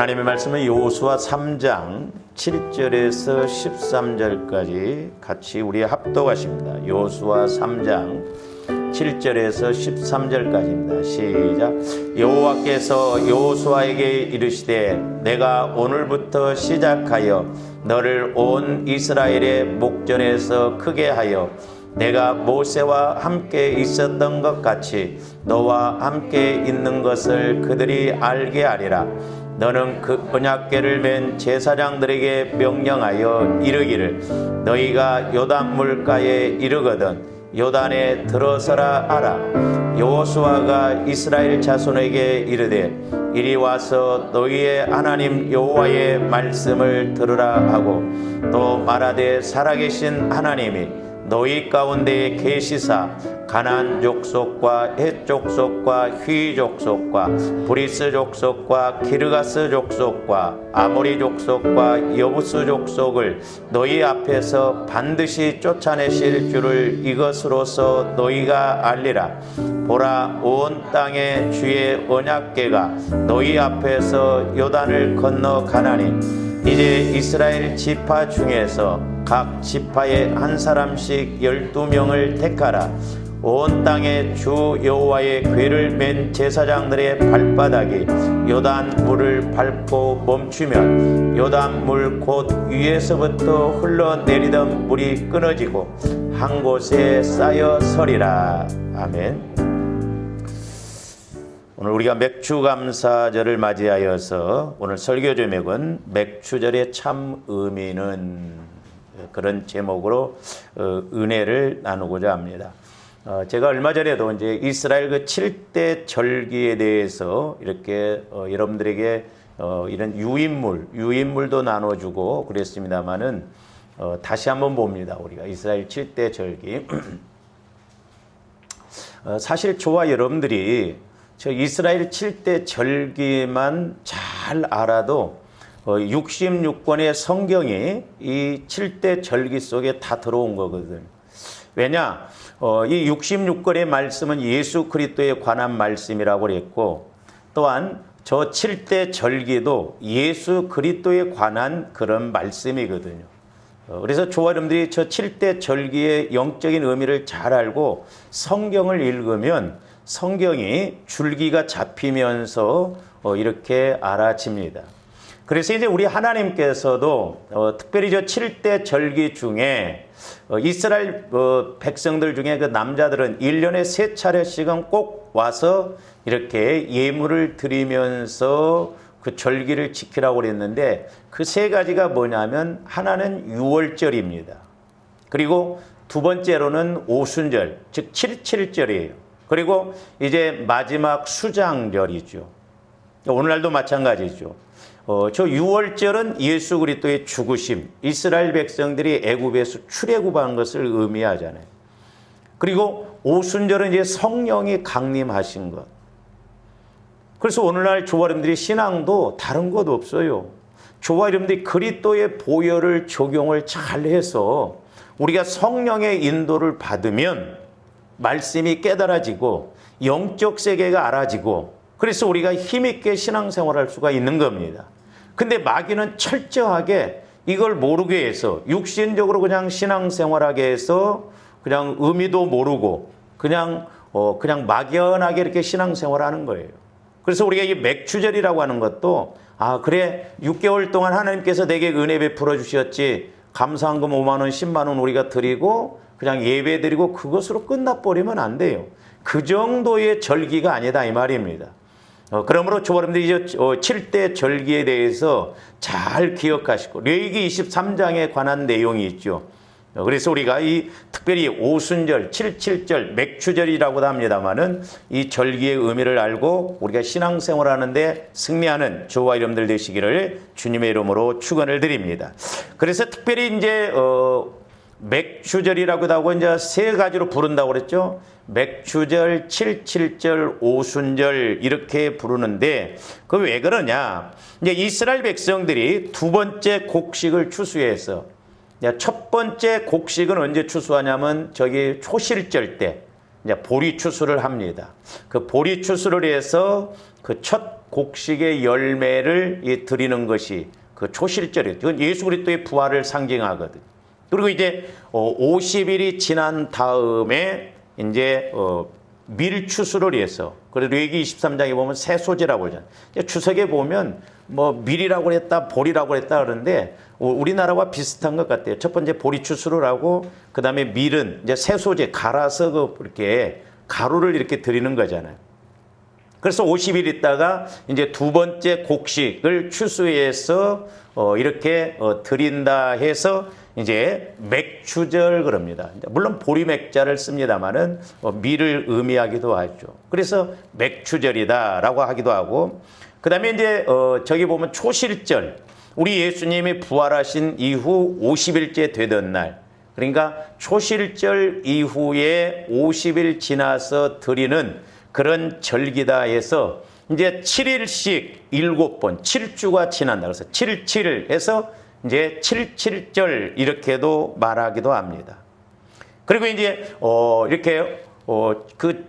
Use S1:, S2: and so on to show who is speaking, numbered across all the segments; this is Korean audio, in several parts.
S1: 하나님의 말씀은 여호수아 3장 7절에서 13절까지 같이 우리 합독하십니다. 여호수아 3장 7절에서 13절까지입니다. 시작. 여호와께서 여호수아에게 이르시되 내가 오늘부터 시작하여 너를 온 이스라엘의 목전에서 크게 하여 내가 모세와 함께 있었던 것 같이 너와 함께 있는 것을 그들이 알게 하리라. 너는 그 언약궤를 맨 제사장들에게 명령하여 이르기를 너희가 요단 물가에 이르거든 요단에 들어서라 하라. 여호수아가 이스라엘 자손에게 이르되 이리 와서 너희의 하나님 여호와의 말씀을 들으라 하고 또 말하되 살아계신 하나님이 너희 가운데에 계시사 가나안 족속과 헷 족속과 휘 족속과 브리스 족속과 기르가스 족속과 아모리 족속과 여부스 족속을 너희 앞에서 반드시 쫓아내실 줄을 이것으로서 너희가 알리라. 보라, 온 땅에 주의 언약궤가 너희 앞에서 요단을 건너 가나니 이제 이스라엘 지파 중에서 각 지파에 한 사람씩 12명을 택하라. 온 땅에 주 여호와의 궤를 맨 제사장들의 발바닥이 요단 물을 밟고 멈추면 요단 물 곧 위에서부터 흘러내리던 물이 끊어지고 한 곳에 쌓여 서리라. 아멘. 오늘 우리가 맥추감사절을 맞이하여서 오늘 설교 제목은 맥추절의 참 의미는 그런 제목으로 은혜를 나누고자 합니다. 제가 얼마 전에도 이제 이스라엘 그 7대 절기에 대해서 이렇게 여러분들에게 이런 유인물도 나눠주고 그랬습니다만은 다시 한번 봅니다. 우리가 이스라엘 7대 절기. 사실 저와 여러분들이 저 이스라엘 7대 절기만 잘 알아도 66권의 성경이 이 7대 절기 속에 다 들어온 거거든. 왜냐? 이 66권의 말씀은 예수 그리스도에 관한 말씀이라고 그랬고 또한 저 7대 절기도 예수 그리스도에 관한 그런 말씀이거든요. 그래서 저와 여러분들이 저 7대 절기의 영적인 의미를 잘 알고 성경을 읽으면 성경이 줄기가 잡히면서 이렇게 알아집니다. 그래서 이제 우리 하나님께서도 특별히 저 7대 절기 중에 이스라엘 백성들 중에 그 남자들은 1년에 3차례씩은 꼭 와서 이렇게 예물을 드리면서 그 절기를 지키라고 그랬는데 그 세 가지가 뭐냐면 하나는 유월절입니다. 그리고 두 번째로는 오순절, 즉 7.7절이에요. 그리고 이제 마지막 수장절이죠. 오늘날도 마찬가지죠. 저 유월절은 예수 그리스도의 죽으심, 이스라엘 백성들이 애굽에서 출애굽한 것을 의미하잖아요. 그리고 오순절은 이제 성령이 강림하신 것. 그래서 오늘날 저와 여러분들이 신앙도 다른 것 없어요. 저와 여러분들이 그리스도의 보혈을 적용을 잘 해서 우리가 성령의 인도를 받으면 말씀이 깨달아지고 영적 세계가 알아지고 그래서 우리가 힘있게 신앙생활할 수가 있는 겁니다. 근데 마귀는 철저하게 이걸 모르게 해서 육신적으로 그냥 신앙생활하게 해서 그냥 의미도 모르고 그냥 막연하게 이렇게 신앙생활하는 거예요. 그래서 우리가 이 맥추절이라고 하는 것도 그래 6개월 동안 하나님께서 내게 은혜 베풀어 주셨지 감사한금 5만 원 10만 원 우리가 드리고 그냥 예배 드리고 그것으로 끝나버리면 안 돼요. 그 정도의 절기가 아니다 이 말입니다. 그러므로 저와 여러분들이 이제 7대 절기에 대해서 잘 기억하시고 레위기 23장에 관한 내용이 있죠. 그래서 우리가 이 특별히 오순절, 7.7절, 맥추절이라고도 합니다만은 이 절기의 의미를 알고 우리가 신앙생활하는데 승리하는 저와 여러분들 되시기를 주님의 이름으로 축원을 드립니다. 그래서 특별히 이제 맥추절이라고도 하고 이제 세 가지로 부른다고 그랬죠. 맥추절, 7.7절, 오순절 이렇게 부르는데 그 왜 그러냐? 이제 이스라엘 백성들이 두 번째 곡식을 추수해서 첫 번째 곡식은 언제 추수하냐면 저기 초실절 때 이제 보리 추수를 합니다. 그 보리 추수를 해서 그 첫 곡식의 열매를 드리는 것이 그 초실절이에요. 그건 예수 그리스도의 부활을 상징하거든. 그리고 이제 50일이 지난 다음에 이제 밀추수를 위해서, 그리고 레위기 23장에 보면 세소제라고 하잖아요. 추석에 보면 뭐 밀이라고 그랬다, 보리라고 그랬다 그러는데 우리나라와 비슷한 것 같아요. 첫 번째 보리추수를 하고, 그 다음에 밀은 이제 세소제 갈아서 이렇게 가루를 이렇게 드리는 거잖아요. 그래서 50일 있다가 이제 두 번째 곡식을 추수해서 이렇게 드린다 해서 이제 맥추절 그럽니다. 물론 보리맥자를 씁니다만은 밀을 의미하기도 하죠. 그래서 맥추절이다라고 하기도 하고, 그 다음에 이제 저기 보면 초실절, 우리 예수님이 부활하신 이후 50일째 되던 날, 그러니까 초실절 이후에 50일 지나서 드리는 그런 절기다 해서 이제 7일씩 7번, 7주가 지난다. 그래서 7 해서 이제 77절 이렇게도 말하기도 합니다. 그리고 이제 이렇게 그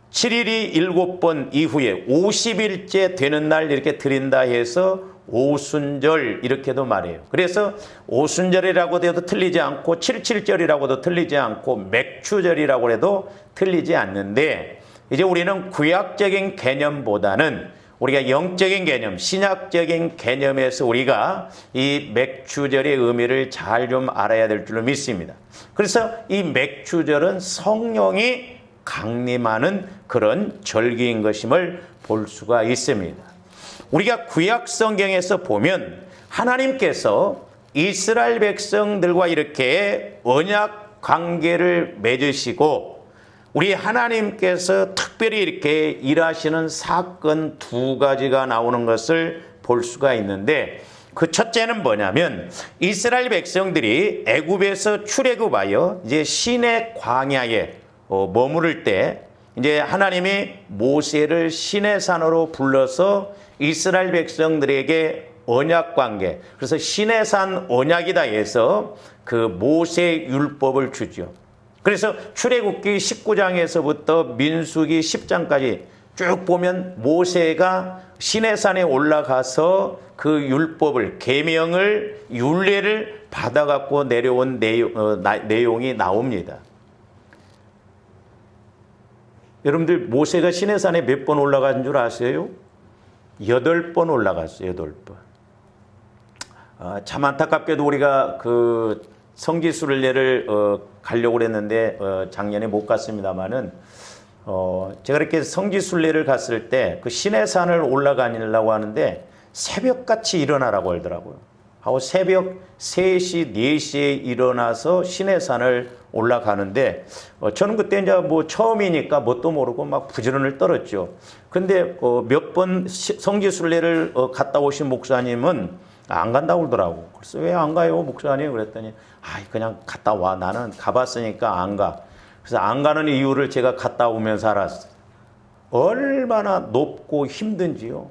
S1: 7일이 7번 이후에 50일째 되는 날 이렇게 드린다 해서 오순절 이렇게도 말해요. 그래서 오순절이라고 해도 틀리지 않고 77절이라고도 틀리지 않고 맥추절이라고 해도 틀리지 않는데, 이제 우리는 구약적인 개념보다는 우리가 영적인 개념, 신약적인 개념에서 우리가 이 맥추절의 의미를 잘 좀 알아야 될 줄로 믿습니다. 그래서 이 맥추절은 성령이 강림하는 그런 절기인 것임을 볼 수가 있습니다. 우리가 구약 성경에서 보면 하나님께서 이스라엘 백성들과 이렇게 언약 관계를 맺으시고, 우리 하나님께서 특별히 이렇게 일하시는 사건 두 가지가 나오는 것을 볼 수가 있는데, 그 첫째는 뭐냐면 이스라엘 백성들이 애굽에서 출애굽하여 이제 시내 광야에 머무를 때 이제 하나님이 모세를 시내산으로 불러서 이스라엘 백성들에게 언약 관계, 그래서 시내산 언약이다 해서 그 모세 율법을 주죠. 그래서 출애굽기 19장에서부터 민수기 10장까지 쭉 보면 모세가 시내산에 올라가서 그 율법을, 계명을, 율례를 받아갖고 내려온 내용이 나옵니다. 여러분들 모세가 시내산에 몇 번 올라간 줄 아세요? 8번 올라갔어요. 8번. 참 안타깝게도 우리가 그 성지순례를 가려고 그랬는데 작년에 못 갔습니다만은 제가 이렇게 성지순례를 갔을 때 그 시내산을 올라가려고 하는데 새벽같이 일어나라고 하더라고요. 하고 새벽 3시, 4시에 일어나서 시내산을 올라가는데 저는 그때 이제 뭐 처음이니까 뭣도 모르고 막 부지런을 떨었죠. 근데 몇 번 성지순례를 갔다 오신 목사님은 안 간다고 그러더라고. 그래서 왜 안 가요, 목사님? 그랬더니 그냥 갔다 와. 나는 가봤으니까 안 가. 그래서 안 가는 이유를 제가 갔다 오면서 알았어요. 얼마나 높고 힘든지요.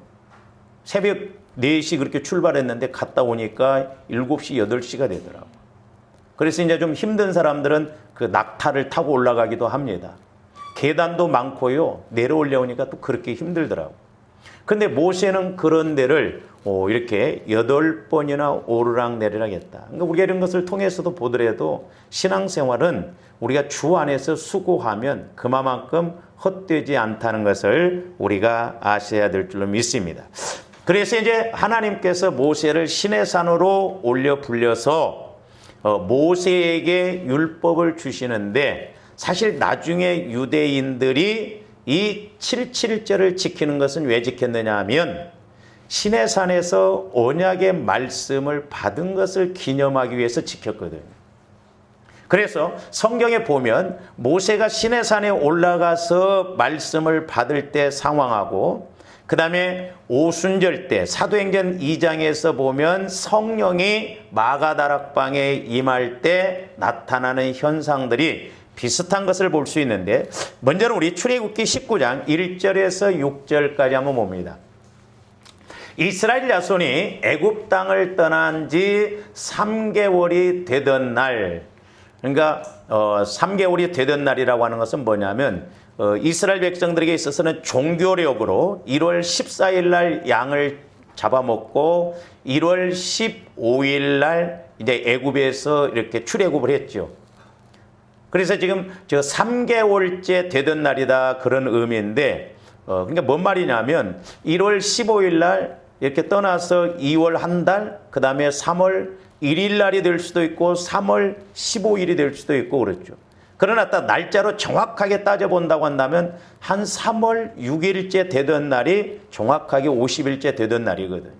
S1: 새벽 4시 그렇게 출발했는데 갔다 오니까 7시, 8시가 되더라고. 그래서 이제 좀 힘든 사람들은 그 낙타를 타고 올라가기도 합니다. 계단도 많고요. 내려오려니까 또 그렇게 힘들더라고. 근데 모세는 그런 데를 이렇게 8번이나 오르락 내리락 했다. 그러니까 우리가 이런 것을 통해서도 보더라도 신앙생활은 우리가 주 안에서 수고하면 그만큼 헛되지 않다는 것을 우리가 아셔야 될 줄로 믿습니다. 그래서 이제 하나님께서 모세를 시내산으로 올려 불려서 모세에게 율법을 주시는데, 사실 나중에 유대인들이 이 77절을 지키는 것은 왜 지켰느냐 하면 시내산에서 언약의 말씀을 받은 것을 기념하기 위해서 지켰거든요. 그래서 성경에 보면 모세가 시내산에 올라가서 말씀을 받을 때 상황하고, 그 다음에 오순절 때 사도행전 2장에서 보면 성령이 마가다락방에 임할 때 나타나는 현상들이 비슷한 것을 볼 수 있는데, 먼저는 우리 출애굽기 19장 1절에서 6절까지 한번 봅니다. 이스라엘 자손이 애굽 땅을 떠난 지 3개월이 되던 날, 그러니까 3개월이 되던 날이라고 하는 것은 뭐냐면 이스라엘 백성들에게 있어서는 종교력으로 1월 14일 날 양을 잡아먹고 1월 15일 날 이제 애굽에서 이렇게 출애굽을 했죠. 그래서 지금 저 3개월째 되던 날이다 그런 의미인데 그러니까 뭔 말이냐면 1월 15일 날 이렇게 떠나서 2월 한 달, 그 다음에 3월 1일 날이 될 수도 있고 3월 15일이 될 수도 있고 그렇죠. 그러나 딱 날짜로 정확하게 따져본다고 한다면 한 3월 6일째 되던 날이 정확하게 50일째 되던 날이거든요.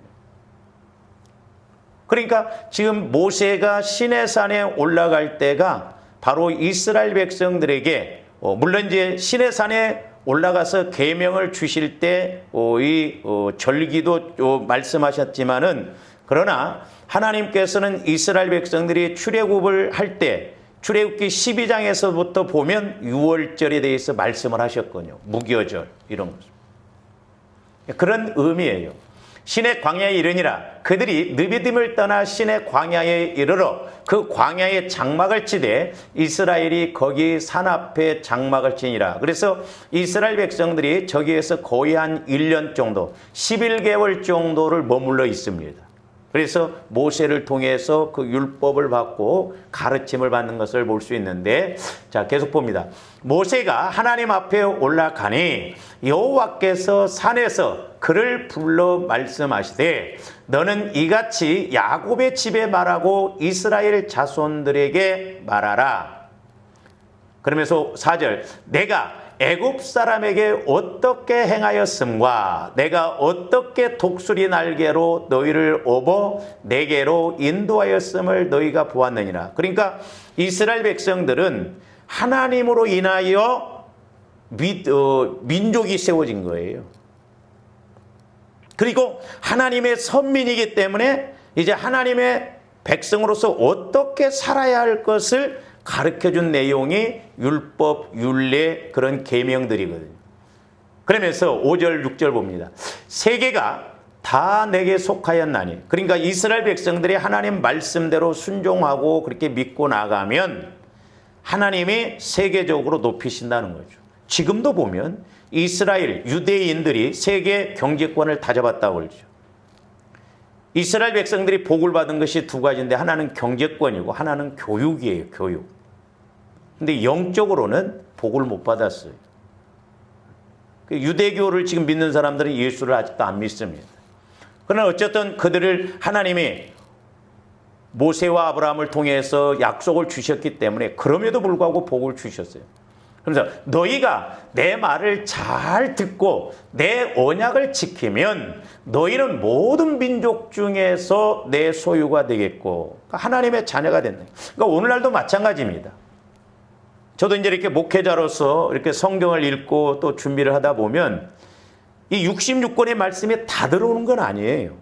S1: 그러니까 지금 모세가 시내산에 올라갈 때가 바로 이스라엘 백성들에게 물론 이제 시내산에 올라가서 계명을 주실 때 이 절기도 말씀하셨지만은 그러나 하나님께서는 이스라엘 백성들이 출애굽을 할 때 출애굽기 12장에서부터 보면 6월절에 대해서 말씀을 하셨거든요. 무교절 이런 것. 그런 의미예요. 신의 광야에 이르니라 그들이 느비딤을 떠나 신의 광야에 이르러 그 광야에 장막을 치되 이스라엘이 거기 산 앞에 장막을 치니라. 그래서 이스라엘 백성들이 저기에서 거의 한 1년 정도 11개월 정도를 머물러 있습니다. 그래서 모세를 통해서 그 율법을 받고 가르침을 받는 것을 볼 수 있는데 자 계속 봅니다. 모세가 하나님 앞에 올라가니 여호와께서 산에서 그를 불러 말씀하시되 너는 이같이 야곱의 집에 말하고 이스라엘 자손들에게 말하라. 그러면서 4절 내가 애굽 사람에게 어떻게 행하였음과 내가 어떻게 독수리 날개로 너희를 업어 내게로 인도하였음을 너희가 보았느니라. 그러니까 이스라엘 백성들은 하나님으로 인하여 민족이 세워진 거예요. 그리고 하나님의 선민이기 때문에 이제 하나님의 백성으로서 어떻게 살아야 할 것을 가르쳐준 내용이 율법, 율례 그런 계명들이거든요. 그러면서 5절, 6절 봅니다. 세계가 다 내게 속하였나니 그러니까 이스라엘 백성들이 하나님 말씀대로 순종하고 그렇게 믿고 나가면 하나님이 세계적으로 높이신다는 거죠. 지금도 보면 이스라엘 유대인들이 세계 경제권을 다 잡았다고 그러죠. 이스라엘 백성들이 복을 받은 것이 두 가지인데 하나는 경제권이고 하나는 교육이에요. 교육. 근데 영적으로는 복을 못 받았어요. 유대교를 지금 믿는 사람들은 예수를 아직도 안 믿습니다. 그러나 어쨌든 그들을 하나님이 모세와 아브라함을 통해서 약속을 주셨기 때문에 그럼에도 불구하고 복을 주셨어요. 그래서 너희가 내 말을 잘 듣고 내 언약을 지키면 너희는 모든 민족 중에서 내 소유가 되겠고 하나님의 자녀가 된다. 그러니까 오늘날도 마찬가지입니다. 저도 이제 이렇게 목회자로서 이렇게 성경을 읽고 또 준비를 하다 보면 이 66권의 말씀이 다 들어오는 건 아니에요.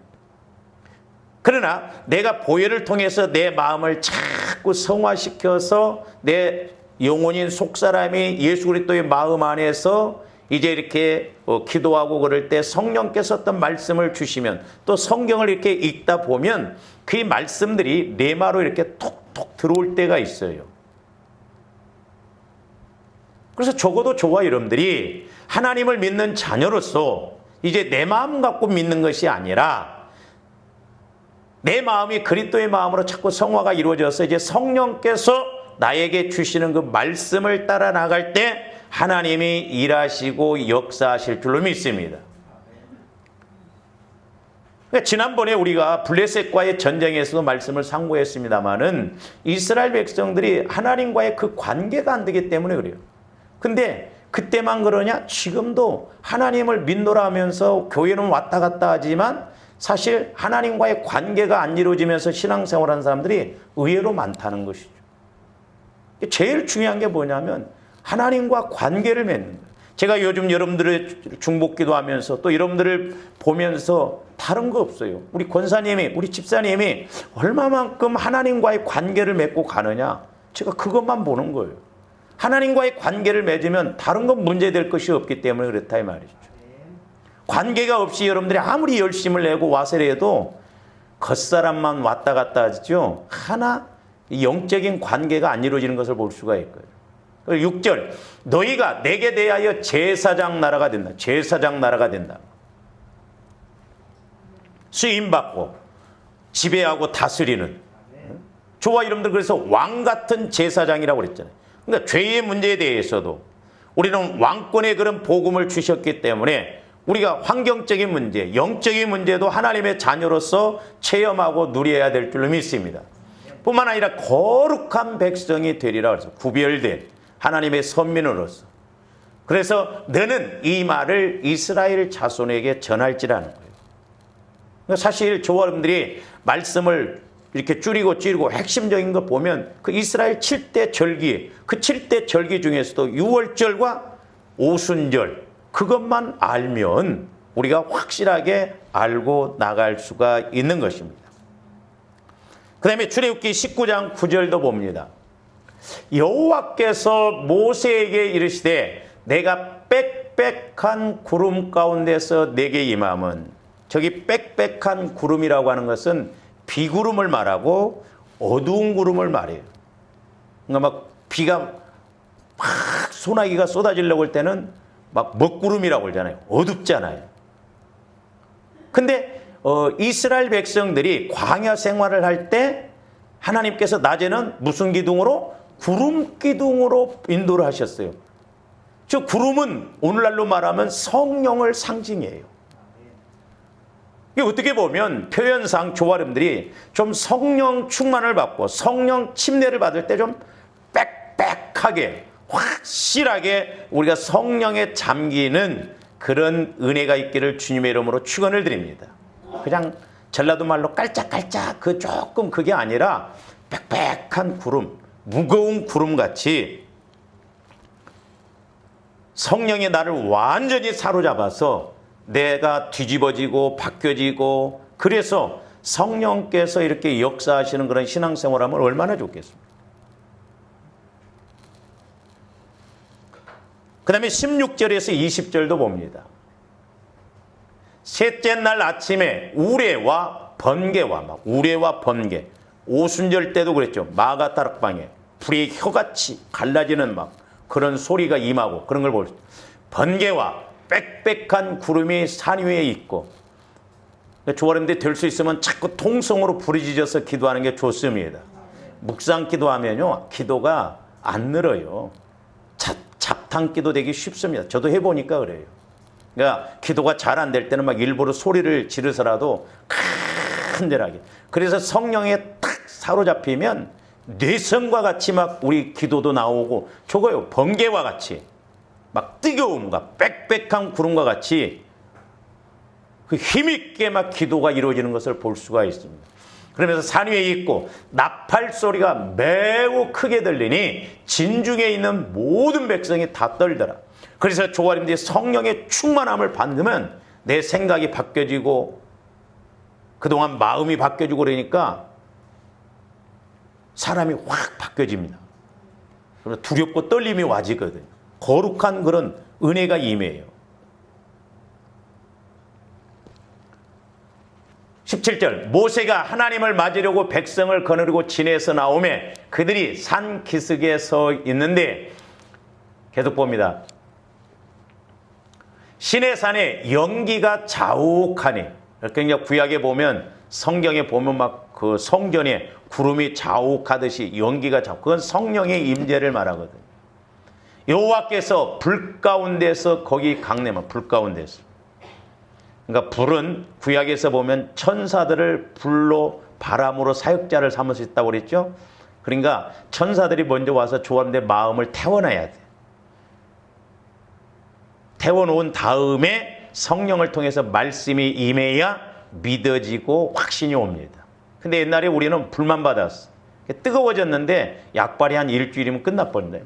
S1: 그러나 내가 보혈을 통해서 내 마음을 자꾸 성화시켜서 내 영혼인 속사람이 예수 그리스도의 마음 안에서 이제 이렇게 기도하고 그럴 때 성령께서 어떤 말씀을 주시면 또 성경을 이렇게 읽다 보면 그 말씀들이 레마로 이렇게 톡톡 들어올 때가 있어요. 그래서 적어도 저와 여러분들이 하나님을 믿는 자녀로서 이제 내 마음 갖고 믿는 것이 아니라 내 마음이 그리스도의 마음으로 자꾸 성화가 이루어져서 이제 성령께서 나에게 주시는 그 말씀을 따라 나갈 때 하나님이 일하시고 역사하실 줄로 믿습니다. 그러니까 지난번에 우리가 블레셋과의 전쟁에서도 말씀을 상고했습니다마는 이스라엘 백성들이 하나님과의 그 관계가 안 되기 때문에 그래요. 근데 그때만 그러냐? 지금도 하나님을 믿노라 하면서 교회는 왔다 갔다 하지만 사실 하나님과의 관계가 안 이루어지면서 신앙생활하는 사람들이 의외로 많다는 것이죠. 제일 중요한 게 뭐냐면 하나님과 관계를 맺는 거예요. 제가 요즘 여러분들의 중복기도 하면서 또 여러분들을 보면서 다른 거 없어요. 우리 권사님이, 우리 집사님이 얼마만큼 하나님과의 관계를 맺고 가느냐. 제가 그것만 보는 거예요. 하나님과의 관계를 맺으면 다른 건 문제될 것이 없기 때문에 그렇다 이 말이죠. 관계가 없이 여러분들이 아무리 열심을 내고 와서를 해도 겉사람만 왔다 갔다 하죠. 하나 영적인 관계가 안 이루어지는 것을 볼 수가 있고요. 6절 너희가 내게 대하여 제사장 나라가 된다. 제사장 나라가 된다. 수임받고 지배하고 다스리는 저와 여러분들 그래서 왕 같은 제사장이라고 그랬잖아요. 그러니까 죄의 문제에 대해서도 우리는 왕권의 그런 복음을 주셨기 때문에 우리가 환경적인 문제, 영적인 문제도 하나님의 자녀로서 체험하고 누려야 될 줄로 믿습니다. 뿐만 아니라 거룩한 백성이 되리라 그래서 구별된 하나님의 선민으로서. 그래서 너는 이 말을 이스라엘 자손에게 전할지라는 거예요. 사실 저와 여러분들이 말씀을 이렇게 줄이고 핵심적인 거 보면 그 이스라엘 7대 절기, 그 7대 절기 중에서도 유월절과 오순절 그것만 알면 우리가 확실하게 알고 나갈 수가 있는 것입니다. 그 다음에 출애굽기 19장 9절도 봅니다. 여호와께서 모세에게 이르시되 내가 빽빽한 구름 가운데서 내게 임함은, 저기 빽빽한 구름이라고 하는 것은 비구름을 말하고 어두운 구름을 말해요. 그러니까 막 비가 막 소나기가 쏟아지려고 할 때는 막 먹구름이라고 그러잖아요. 어둡잖아요. 근데 이스라엘 백성들이 광야 생활을 할 때 하나님께서 낮에는 무슨 기둥으로? 구름 기둥으로 인도를 하셨어요. 저 구름은 오늘날로 말하면 성령을 상징해요. 어떻게 보면 표현상 조아름들이 좀 성령 충만을 받고 성령 침례를 받을 때 좀 빽빽하게 확실하게 우리가 성령에 잠기는 그런 은혜가 있기를 주님의 이름으로 축원을 드립니다. 그냥 전라도 말로 깔짝깔짝 그 조금 그게 아니라 빽빽한 구름, 무거운 구름같이 성령이 나를 완전히 사로잡아서 내가 뒤집어지고 바뀌어지고, 그래서 성령께서 이렇게 역사하시는 그런 신앙생활하면 얼마나 좋겠습니까? 그 다음에 16절에서 20절도 봅니다. 셋째 날 아침에 우레와 번개와 우레와 번개, 오순절 때도 그랬죠. 마가다락방에 불의 혀같이 갈라지는 막 그런 소리가 임하고 그런 걸 보죠. 번개와 빽빽한 구름이 산 위에 있고, 조아름대 될 수 있으면 자꾸 통성으로 부르짖어서 기도하는 게 좋습니다. 묵상 기도하면요 기도가 안 늘어요. 잡탕기도 되기 쉽습니다. 저도 해보니까 그래요. 그러니까 기도가 잘 안 될 때는 막 일부러 소리를 지르서라도 간절하게. 그래서 성령에 탁 사로잡히면 뇌성과 같이 막 우리 기도도 나오고, 저거요 번개와 같이 막 뜨거움과 빽빽한 구름과 같이 그 힘있게 막 기도가 이루어지는 것을 볼 수가 있습니다. 그러면서 산 위에 있고 나팔 소리가 매우 크게 들리니 진중에 있는 모든 백성이 다 떨더라. 그래서 조아림들이 성령의 충만함을 받으면 내 생각이 바뀌어지고 그동안 마음이 바뀌어지고 그러니까 사람이 확 바뀌어집니다. 그래서 두렵고 떨림이 와지거든요. 거룩한 그런 은혜가 임해요. 17절 모세가 하나님을 맞으려고 백성을 거느리고 진에서 나오매 그들이 산 기슭에 서 있는데, 계속 봅니다. 시내산에 연기가 자욱하니, 그러니까 구약에 보면 성경에 보면 막 그 성전에 구름이 자욱하듯이 연기가 자욱, 그건 성령의 임재를 말하거든요. 여호와께서 불 가운데서 거기 강림한 불 가운데서. 그러니까 불은 구약에서 보면 천사들을 불로 바람으로 사역자를 삼을 수 있다고 그랬죠. 그러니까 천사들이 먼저 와서 조아름의 마음을 태워놔야 돼. 태워놓은 다음에 성령을 통해서 말씀이 임해야 믿어지고 확신이 옵니다. 근데 옛날에 우리는 불만 받았어. 뜨거워졌는데 약발이 한 일주일이면 끝나버린다.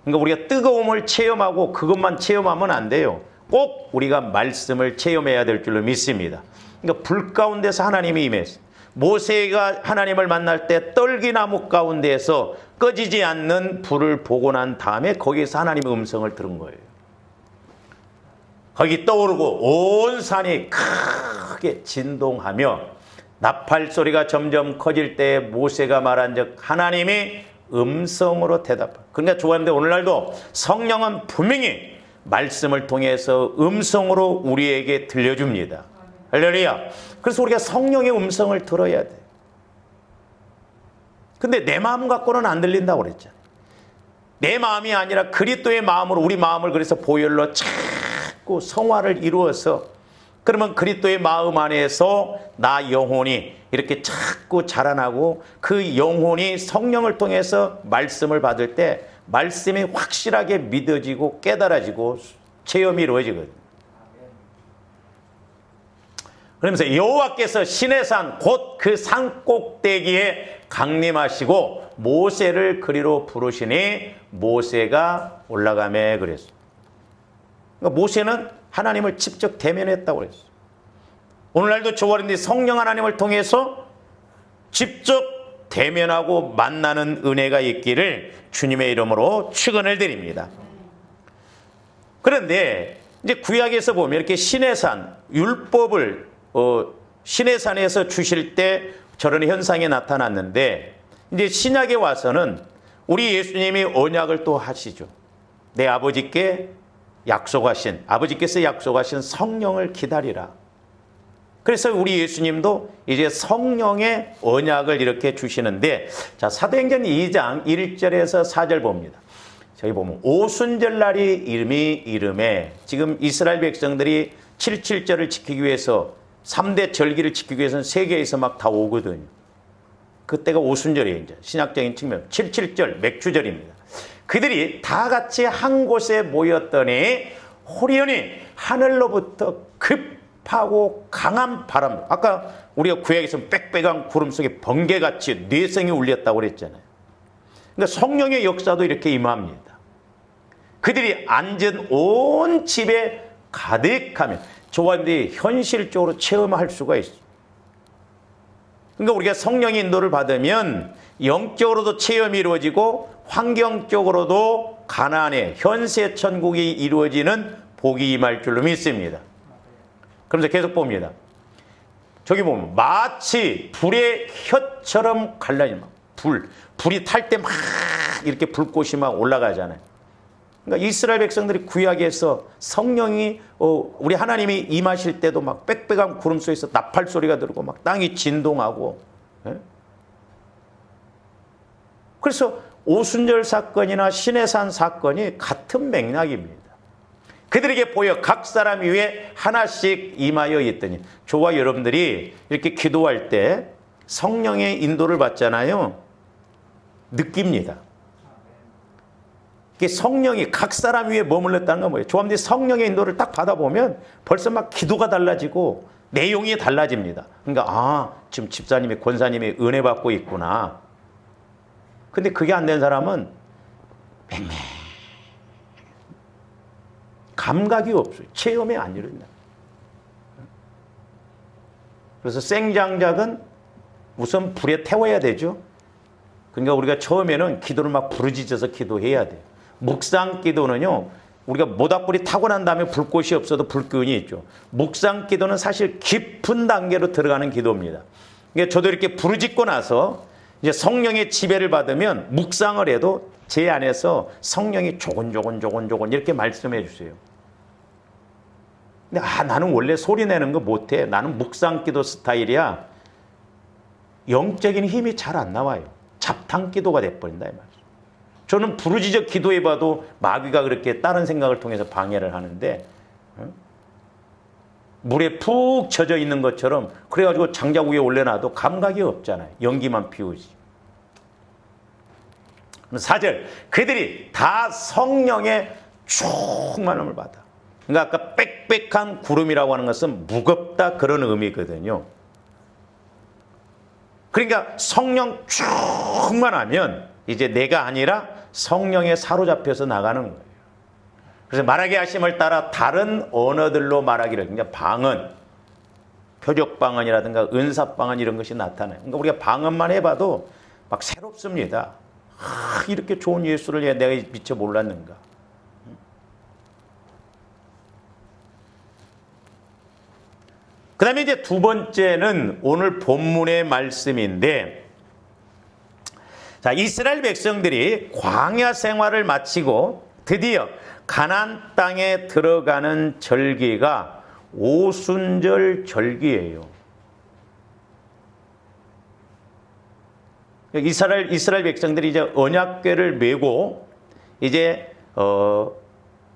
S1: 그러니까 우리가 뜨거움을 체험하고 그것만 체험하면 안 돼요. 꼭 우리가 말씀을 체험해야 될 줄로 믿습니다. 그러니까 불 가운데서 하나님이 임했어요. 모세가 하나님을 만날 때 떨기나무 가운데에서 꺼지지 않는 불을 보고 난 다음에 거기서 하나님의 음성을 들은 거예요. 거기 떠오르고 온 산이 크게 진동하며 나팔 소리가 점점 커질 때 모세가 말한 즉 하나님이 음성으로 대답. 그러니까 좋아하는데 오늘날도 성령은 분명히 말씀을 통해서 음성으로 우리에게 들려줍니다. 할렐루야. 그래서 우리가 성령의 음성을 들어야 돼. 근데 내 마음 갖고는 안 들린다고 그랬잖아요. 내 마음이 아니라 그리스도의 마음으로 우리 마음을 그래서 보혈로 자꾸 성화를 이루어서 그러면 그리스도의 마음 안에서 나 영혼이 이렇게 자꾸 자라나고 그 영혼이 성령을 통해서 말씀을 받을 때 말씀이 확실하게 믿어지고 깨달아지고 체험이 이루어지거든요. 그러면서 여호와께서 시내산 곧 그 산 꼭대기에 강림하시고 모세를 그리로 부르시니 모세가 올라가매 그랬어요. 그러니까 모세는 하나님을 직접 대면했다고 그랬어요. 오늘날도 저와는데 성령 하나님을 통해서 직접 대면하고 만나는 은혜가 있기를 주님의 이름으로 축원을 드립니다. 그런데 이제 구약에서 보면 이렇게 시내산 율법을 시내산에서 주실 때 저런 현상이 나타났는데 이제 신약에 와서는 우리 예수님이 언약을 또 하시죠. 내 아버지께서 약속하신 성령을 기다리라. 그래서 우리 예수님도 이제 성령의 언약을 이렇게 주시는데, 자, 사도행전 2장 1절에서 4절 봅니다. 저기 보면 오순절날이 이름에 지금 이스라엘 백성들이 77절을 지키기 위해서 3대 절기를 지키기 위해서는 세계에서 막 다 오거든요. 그때가 오순절이에요. 이제 신약적인 측면 77절 맥주절입니다. 그들이 다 같이 한 곳에 모였더니 호련히 하늘로부터 급하고 강한 바람, 아까 우리가 구약에서 빽빽한 구름 속에 번개같이 뇌성이 울렸다고 그랬잖아요. 그러니까 성령의 역사도 이렇게 임합니다. 그들이 앉은 온 집에 가득하면 좋아하는데 현실적으로 체험할 수가 있어요. 그러니까 우리가 성령의 인도를 받으면 영적으로도 체험이 이루어지고 환경적으로도 가나안의 현세 천국이 이루어지는 복이 임할 줄로 믿습니다. 그러면서 계속 봅니다. 저기 보면 마치 불의 혀처럼 갈라지는 불이 탈 때 막 이렇게 불꽃이 막 올라가잖아요. 그러니까 이스라엘 백성들이 구약에서 성령이 우리 하나님이 임하실 때도 막 빽빽한 구름 속에서 나팔 소리가 들고 막 땅이 진동하고, 예? 그래서 오순절 사건이나 시내산 사건이 같은 맥락입니다. 그들에게 보여 각 사람 위에 하나씩 임하여 있더니, 저와 여러분들이 이렇게 기도할 때 성령의 인도를 받잖아요. 느낍니다. 성령이 각 사람 위에 머물렀다는 건 뭐예요? 조합들이 성령의 인도를 딱 받아보면 벌써 막 기도가 달라지고 내용이 달라집니다. 그러니까 지금 집사님이 권사님이 은혜 받고 있구나. 근데 그게 안 된 사람은 맹맹 감각이 없어요. 체험이 안 이룬다. 그래서 생장작은 우선 불에 태워야 되죠. 그러니까 우리가 처음에는 기도를 막 부르짖어서 기도해야 돼요. 묵상 기도는요, 우리가 모닥불이 타고 난 다음에 불꽃이 없어도 불기운이 있죠. 묵상 기도는 사실 깊은 단계로 들어가는 기도입니다. 그러니까 저도 이렇게 부르짖고 나서 이제 성령의 지배를 받으면 묵상을 해도 제 안에서 성령이 조곤조곤 이렇게 말씀해 주세요. 근데 나는 원래 소리 내는 거 못해. 나는 묵상 기도 스타일이야. 영적인 힘이 잘 안 나와요. 잡탕 기도가 돼버린다 이 말이죠. 저는 부르짖어 기도해봐도 마귀가 그렇게 다른 생각을 통해서 방해를 하는데, 물에 푹 젖어 있는 것처럼 그래가지고 장작 위에 올려놔도 감각이 없잖아요. 연기만 피우지. 4절, 그들이 다 성령의 충만함을 받아. 그러니까 아까 빽빽한 구름이라고 하는 것은 무겁다 그런 의미거든요. 그러니까 성령 충만하면 이제 내가 아니라 성령에 사로잡혀서 나가는 거예요. 그래서 말하게 하심을 따라 다른 언어들로 말하기를, 그러니까 방언, 표적 방언이라든가 은사 방언 이런 것이 나타나요. 그러니까 우리가 방언만 해봐도 막 새롭습니다. 이렇게 좋은 예수를 내가 미처 몰랐는가. 그 다음에 이제 두 번째는 오늘 본문의 말씀인데, 자, 이스라엘 백성들이 광야 생활을 마치고 드디어 가나안 땅에 들어가는 절기가 오순절 절기예요. 이스라엘 백성들이 이제 언약궤를 메고 이제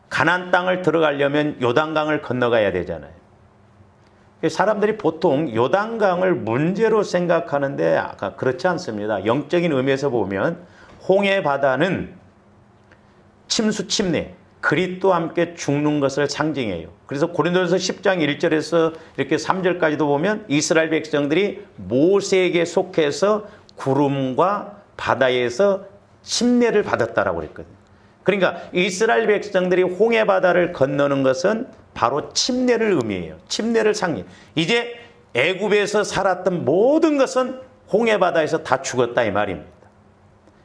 S1: 가나안 땅을 들어가려면 요단강을 건너가야 되잖아요. 사람들이 보통 요단강을 문제로 생각하는데 아까 그렇지 않습니다. 영적인 의미에서 보면 홍해 바다는 침수 침례, 그리스도와 함께 죽는 것을 상징해요. 그래서 고린도전서 10장 1절에서 이렇게 3절까지도 보면 이스라엘 백성들이 모세에게 속해서 구름과 바다에서 침례를 받았다라고 그랬거든요. 그러니까 이스라엘 백성들이 홍해 바다를 건너는 것은 바로 침례를 의미해요. 침례를 상징. 이제 애굽에서 살았던 모든 것은 홍해 바다에서 다 죽었다 이 말입니다.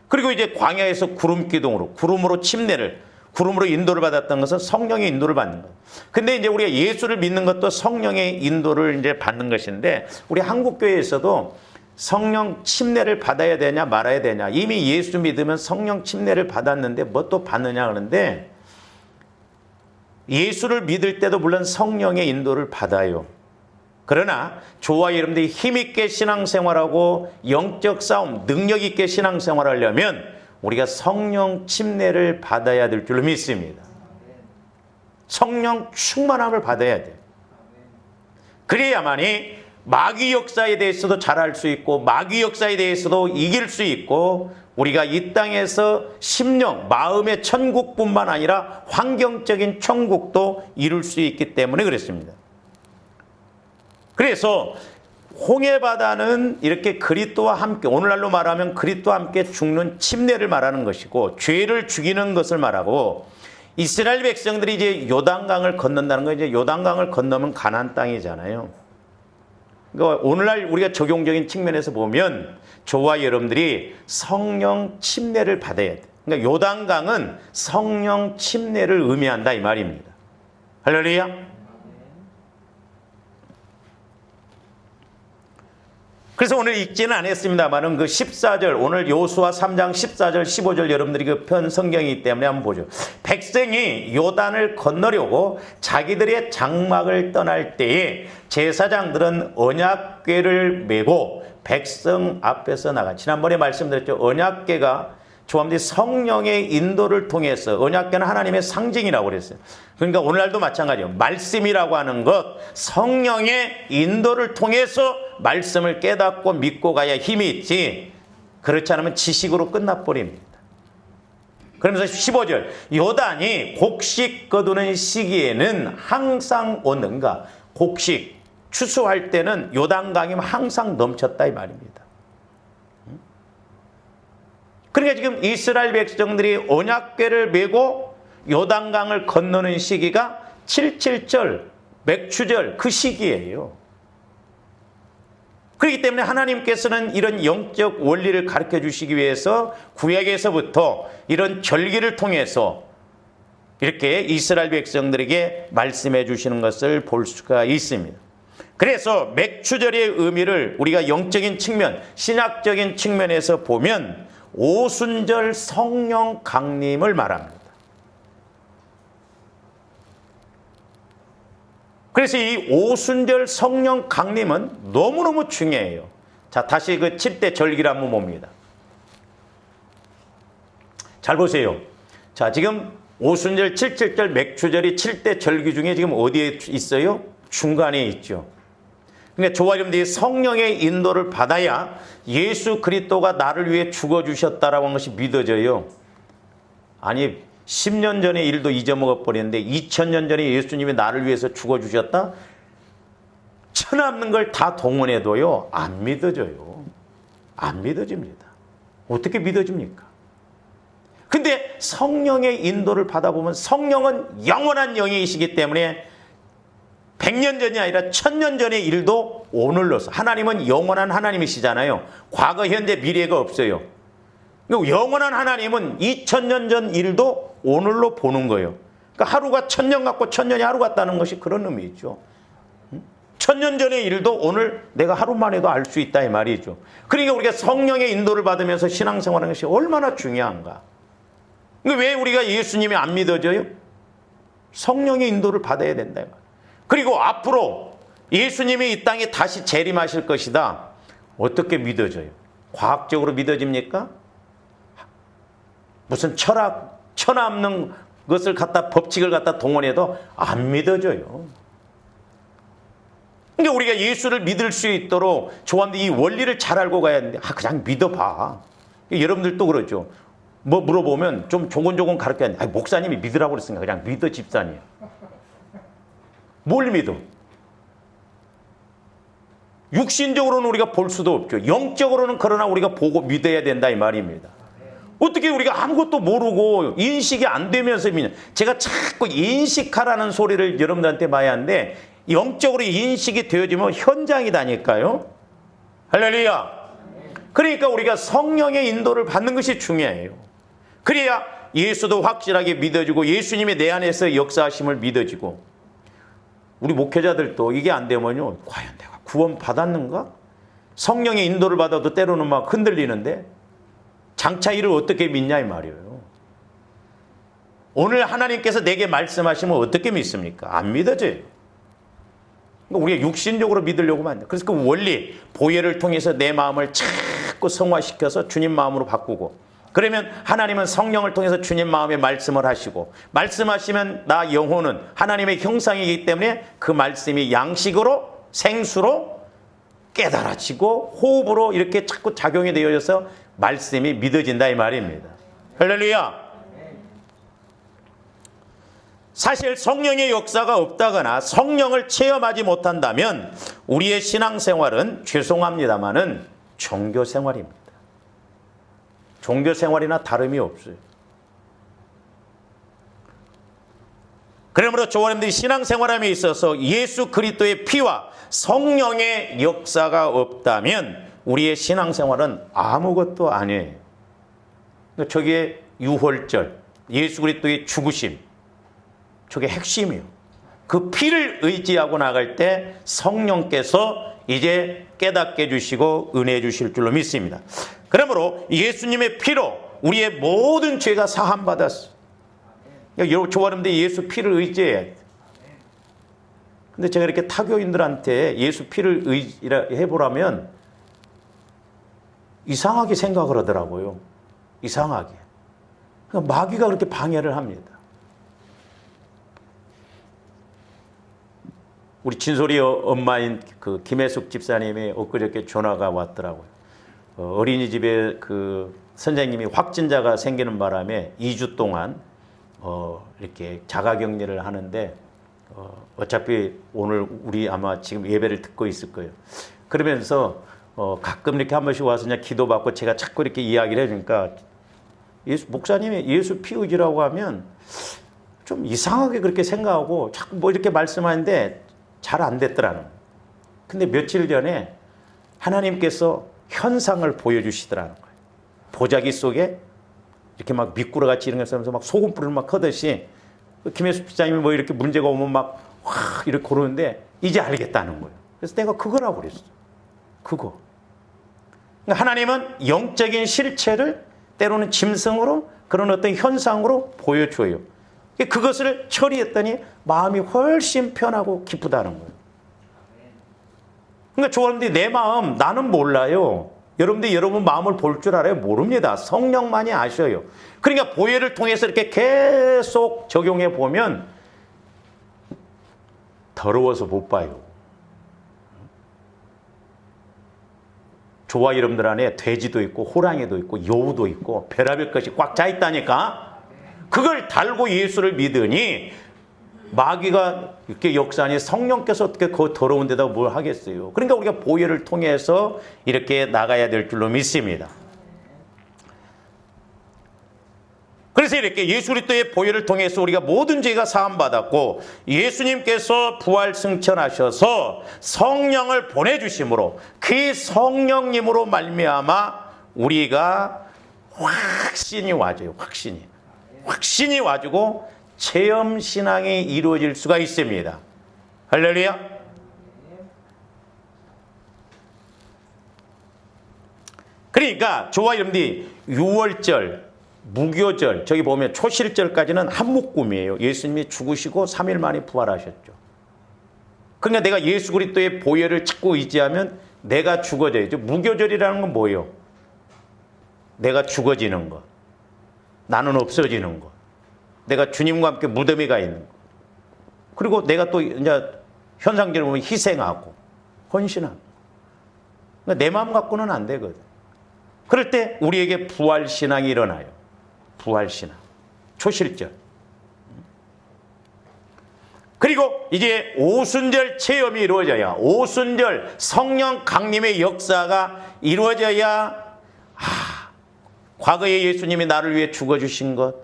S1: 그리고 이제 광야에서 구름 기둥으로, 구름으로 침례를, 구름으로 인도를 받았던 것은 성령의 인도를 받는 거예요. 근데 이제 우리가 예수를 믿는 것도 성령의 인도를 이제 받는 것인데, 우리 한국교회에서도 성령 침례를 받아야 되냐 말아야 되냐. 이미 예수 믿으면 성령 침례를 받았는데 뭐 또 받느냐 그러는데, 예수를 믿을 때도 물론 성령의 인도를 받아요. 그러나 저와 여러분들이 힘있게 신앙생활하고 영적 싸움, 능력 있게 신앙생활하려면 우리가 성령 침례를 받아야 될 줄로 믿습니다. 성령 충만함을 받아야 돼요. 그래야만이 마귀 역사에 대해서도 잘할 수 있고 마귀 역사에 대해서도 이길 수 있고 우리가 이 땅에서 심령, 마음의 천국뿐만 아니라 환경적인 천국도 이룰 수 있기 때문에 그렇습니다. 그래서 홍해바다는 이렇게 그리스도와 함께, 오늘날로 말하면 그리스도와 함께 죽는 침례를 말하는 것이고 죄를 죽이는 것을 말하고, 이스라엘 백성들이 이제 요단강을 건넌다는 건 이제 요단강을 건너면 가나안 땅이잖아요. 그러니까 오늘날 우리가 적용적인 측면에서 보면 저와 여러분들이 성령 침례를 받아야 돼. 그러니까 요단강은 성령 침례를 의미한다 이 말입니다. 할렐루야. 그래서 오늘 읽지는 않았습니다만은 그 14절, 오늘 요수아 3장 14절 15절 여러분들이 그 편 성경이기 때문에 한번 보죠. 백성이 요단을 건너려고 자기들의 장막을 떠날 때에 제사장들은 언약궤를 메고 백성 앞에서 나간, 지난번에 말씀드렸죠. 언약궤가 조합들이 성령의 인도를 통해서, 언약궤는 하나님의 상징이라고 그랬어요. 그러니까 오늘날도 마찬가지예요. 말씀이라고 하는 것, 성령의 인도를 통해서 말씀을 깨닫고 믿고 가야 힘이 있지, 그렇지 않으면 지식으로 끝나버립니다. 그러면서 15절, 요단이 곡식 거두는 시기에는 항상 오는가. 곡식 추수할 때는 요단강이 항상 넘쳤다 이 말입니다. 그러니까 지금 이스라엘 백성들이 언약궤를 메고 요단강을 건너는 시기가 7.7절, 맥추절 그 시기예요. 그렇기 때문에 하나님께서는 이런 영적 원리를 가르쳐 주시기 위해서 구약에서부터 이런 절기를 통해서 이렇게 이스라엘 백성들에게 말씀해 주시는 것을 볼 수가 있습니다. 그래서 맥추절의 의미를 우리가 영적인 측면, 신학적인 측면에서 보면 오순절 성령 강림을 말합니다. 그래서 이 오순절 성령 강림은 너무너무 중요해요. 자, 다시 그 7대 절기를 한번 봅니다. 잘 보세요. 자, 지금 오순절, 7.7절, 맥추절이 7대 절기 중에 지금 어디에 있어요? 중간에 있죠. 그러니까 저와 여러분들이 성령의 인도를 받아야 예수 그리스도가 나를 위해 죽어주셨다라고 하는 것이 믿어져요. 아니 10년 전의 일도 잊어먹어 버렸는데 2000년 전에 예수님이 나를 위해서 죽어주셨다? 천없는 걸 다 동원해도요 안 믿어져요. 안 믿어집니다. 어떻게 믿어집니까? 근데 성령의 인도를 받아보면 성령은 영원한 영이시기 때문에 100년 전이 아니라 1000년 전의 일도 오늘로서, 하나님은 영원한 하나님이시잖아요. 과거, 현재, 미래가 없어요. 영원한 하나님은 2000년 전 일도 오늘로 보는 거예요. 그러니까 하루가 1000년 같고 1000년이 하루 같다는 것이 그런 의미죠. 천년 전의 일도 오늘 내가 하루 만에도 알 수 있다 이 말이죠. 그러니까 우리가 성령의 인도를 받으면서 신앙생활하는 것이 얼마나 중요한가. 왜 우리가 예수님이 안 믿어져요? 성령의 인도를 받아야 된다 이 말. 그리고 앞으로 예수님이 이 땅에 다시 재림하실 것이다. 어떻게 믿어져요? 과학적으로 믿어집니까? 무슨 천없는 것을 갖다 법칙을 갖다 동원해도 안 믿어져요. 그러니까 우리가 예수를 믿을 수 있도록 좋아하는데 이 원리를 잘 알고 가야 하는데 그냥 믿어봐. 여러분들도 그러죠. 뭐 물어보면 좀 조곤조곤 가르쳐야 하는데 목사님이 믿으라고 그랬으니까 그냥 믿어 집사님. 뭘 믿어? 육신적으로는 우리가 볼 수도 없죠. 영적으로는 그러나 우리가 보고 믿어야 된다 이 말입니다. 어떻게 우리가 아무것도 모르고 인식이 안 되면서 믿냐. 제가 자꾸 인식하라는 소리를 여러분들한테 봐야 하는데 영적으로 인식이 되어지면 현장이다니까요. 할렐루야. 그러니까 우리가 성령의 인도를 받는 것이 중요해요. 그래야 예수도 확실하게 믿어지고 예수님이 내 안에서 역사하심을 믿어지고 우리 목회자들도 이게 안 되면요. 과연 내가 구원 받았는가? 성령의 인도를 받아도 때로는 막 흔들리는데 장차 이를 어떻게 믿냐 이 말이에요. 오늘 하나님께서 내게 말씀하시면 어떻게 믿습니까? 안 믿어져요. 우리가 육신적으로 믿으려고 하면 안 돼. 그래서 그 원리, 보혈을 통해서 내 마음을 자꾸 성화시켜서 주님 마음으로 바꾸고 그러면 하나님은 성령을 통해서 주님 마음에 말씀을 하시고 말씀하시면 나 영혼은 하나님의 형상이기 때문에 그 말씀이 양식으로 생수로 깨달아지고 호흡으로 이렇게 자꾸 작용이 되어져서 말씀이 믿어진다 이 말입니다. 할렐루야. 사실 성령의 역사가 없다거나 성령을 체험하지 못한다면 우리의 신앙생활은 죄송합니다마는 종교생활입니다. 종교생활이나 다름이 없어요. 그러므로 저와님들이 신앙생활함에 있어서 예수 그리스도의 피와 성령의 역사가 없다면 우리의 신앙생활은 아무것도 아니에요. 저게 유월절, 예수 그리스도의 죽으심, 저게 핵심이에요. 그 피를 의지하고 나갈 때 성령께서 이제 깨닫게 해주시고 은혜해 주실 줄로 믿습니다. 그러므로 예수님의 피로 우리의 모든 죄가 사함받았어요. 여러분 좋아하는데 예수 피를 의지해야 돼. 근데 제가 이렇게 타교인들한테 예수 피를 해보라면 이상하게 생각을 하더라고요. 이상하게. 마귀가 그렇게 방해를 합니다. 우리 진솔이 엄마인 그 김혜숙 집사님이 엊그저께 전화가 왔더라고요. 어린이집에 그 선생님이 확진자가 생기는 바람에 2주 동안 이렇게 자가격리를 하는데 어차피 오늘 우리 아마 지금 예배를 듣고 있을 거예요. 그러면서 가끔 이렇게 한 번씩 와서 그냥 기도받고 제가 자꾸 이렇게 이야기를 해주니까 목사님이 예수 피 의지라고 하면 좀 이상하게 그렇게 생각하고 자꾸 뭐 이렇게 말씀하는데 잘 안 됐더라는 거예요. 근데 며칠 전에 하나님께서 현상을 보여주시더라는 거예요. 보자기 속에 이렇게 막 미꾸라같이 이런 거 쓰면서 막 소금불을 막 하듯이 김혜수 피자님이 뭐 이렇게 문제가 오면 막 이렇게 고르는데 이제 알겠다는 거예요. 그래서 내가 그거라고 그랬어. 그거. 그러니까 하나님은 영적인 실체를 때로는 짐승으로 그런 어떤 현상으로 보여줘요. 그것을 처리했더니 마음이 훨씬 편하고 기쁘다는 거예요. 그러니까 저런데 내 마음 나는 몰라요. 여러분들 여러분 마음을 볼 줄 알아요? 모릅니다. 성령만이 아셔요. 그러니까 보혈을 통해서 이렇게 계속 적용해 보면 더러워서 못 봐요. 저와 여러분들 안에 돼지도 있고 호랑이도 있고 여우도 있고 별의별 것이 꽉 차 있다니까. 그걸 달고 예수를 믿으니 마귀가 이렇게 역사하니 성령께서 어떻게 그 더러운 데다 뭘 하겠어요. 그러니까 우리가 보혈을 통해서 이렇게 나가야 될 줄로 믿습니다. 그래서 이렇게 예수 그리스도의 보혈을 통해서 우리가 모든 죄가 사함받았고 예수님께서 부활 승천하셔서 성령을 보내주심으로 그 성령님으로 말미암아 우리가 확신이 와줘요. 확신이 와주고 체험신앙이 이루어질 수가 있습니다. 할렐루야. 그러니까 저와 여러분들이 6월절, 무교절, 저기 보면 초실절까지는 한 묶음이에요. 예수님이 죽으시고 3일 만에 부활하셨죠. 그러니까 내가 예수 그리스도의 보혈을 자꾸 의지하면 내가 죽어져야죠. 무교절이라는 건 뭐예요? 내가 죽어지는 것. 나는 없어지는 것. 내가 주님과 함께 무덤에 가 있는 것. 그리고 내가 또 이제 현상적으로 보면 희생하고 헌신하고. 그러니까 내 마음 갖고는 안 되거든. 그럴 때 우리에게 부활신앙이 일어나요. 부활신앙. 초실절. 그리고 이제 오순절 체험이 이루어져야, 오순절 성령 강림의 역사가 이루어져야, 과거에 예수님이 나를 위해 죽어주신 것,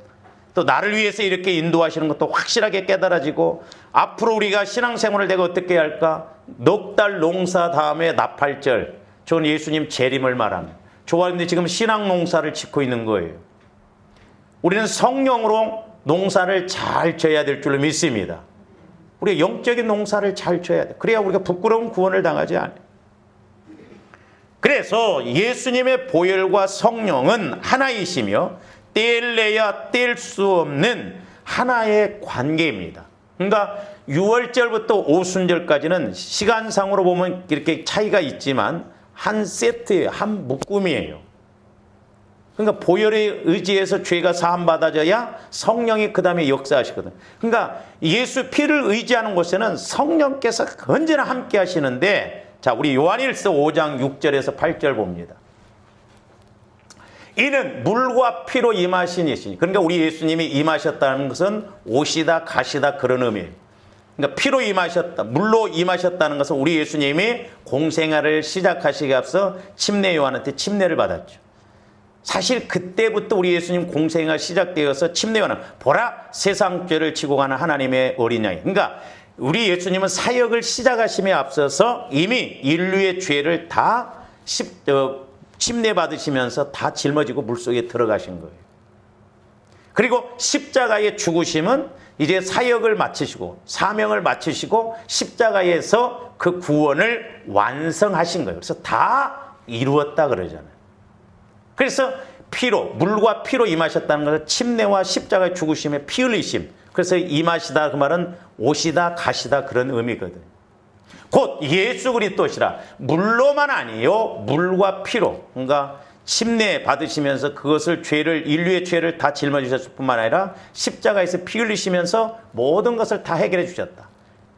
S1: 또 나를 위해서 이렇게 인도하시는 것도 확실하게 깨달아지고, 앞으로 우리가 신앙생활을 내가 어떻게 할까? 넉 달 농사 다음에 나팔절, 저는 예수님 재림을 말합니다. 좋아하는데 지금 신앙 농사를 짓고 있는 거예요. 우리는 성령으로 농사를 잘 져야 될 줄로 믿습니다. 우리가 영적인 농사를 잘 져야 돼. 그래야 우리가 부끄러운 구원을 당하지 않아요. 그래서 예수님의 보혈과 성령은 하나이시며 떼려야 뗄 수 없는 하나의 관계입니다. 그러니까 6월절부터 오순절까지는 시간상으로 보면 이렇게 차이가 있지만 한 세트예요. 한 묶음이에요. 그러니까 보혈에 의지해서 죄가 사함받아져야 성령이 그 다음에 역사하시거든. 그러니까 예수 피를 의지하는 곳에는 성령께서 언제나 함께 하시는데, 자, 우리 요한일서 5장 6절에서 8절 봅니다. 이는 물과 피로 임하신 이시니, 그러니까 우리 예수님이 임하셨다는 것은 오시다 가시다 그런 의미예요. 그러니까 피로 임하셨다, 물로 임하셨다는 것은 우리 예수님이 공생활을 시작하시기 앞서 침례 요한한테 침례를 받았죠. 사실 그때부터 우리 예수님 공생활 시작되어서 침례 요한은 보라 세상 죄를 지고 가는 하나님의 어린 양이, 그러니까 우리 예수님은 사역을 시작하심에 앞서서 이미 인류의 죄를 다 침례 받으시면서 다 짊어지고 물속에 들어가신 거예요. 그리고 십자가의 죽으심은 이제 사역을 마치시고 사명을 마치시고 십자가에서 그 구원을 완성하신 거예요. 그래서 다 이루었다 그러잖아요. 그래서 피로, 물과 피로 임하셨다는 것은 침례와 십자가의 죽으심의 피 흘리심. 그래서 임하시다 그 말은 오시다 가시다 그런 의미거든요. 곧 예수 그리스도시라. 물로만 아니요, 물과 피로. 그러니까 침례 받으시면서 그것을 인류의 죄를 다 짊어지셨을 뿐만 아니라 십자가에서 피 흘리시면서 모든 것을 다 해결해 주셨다.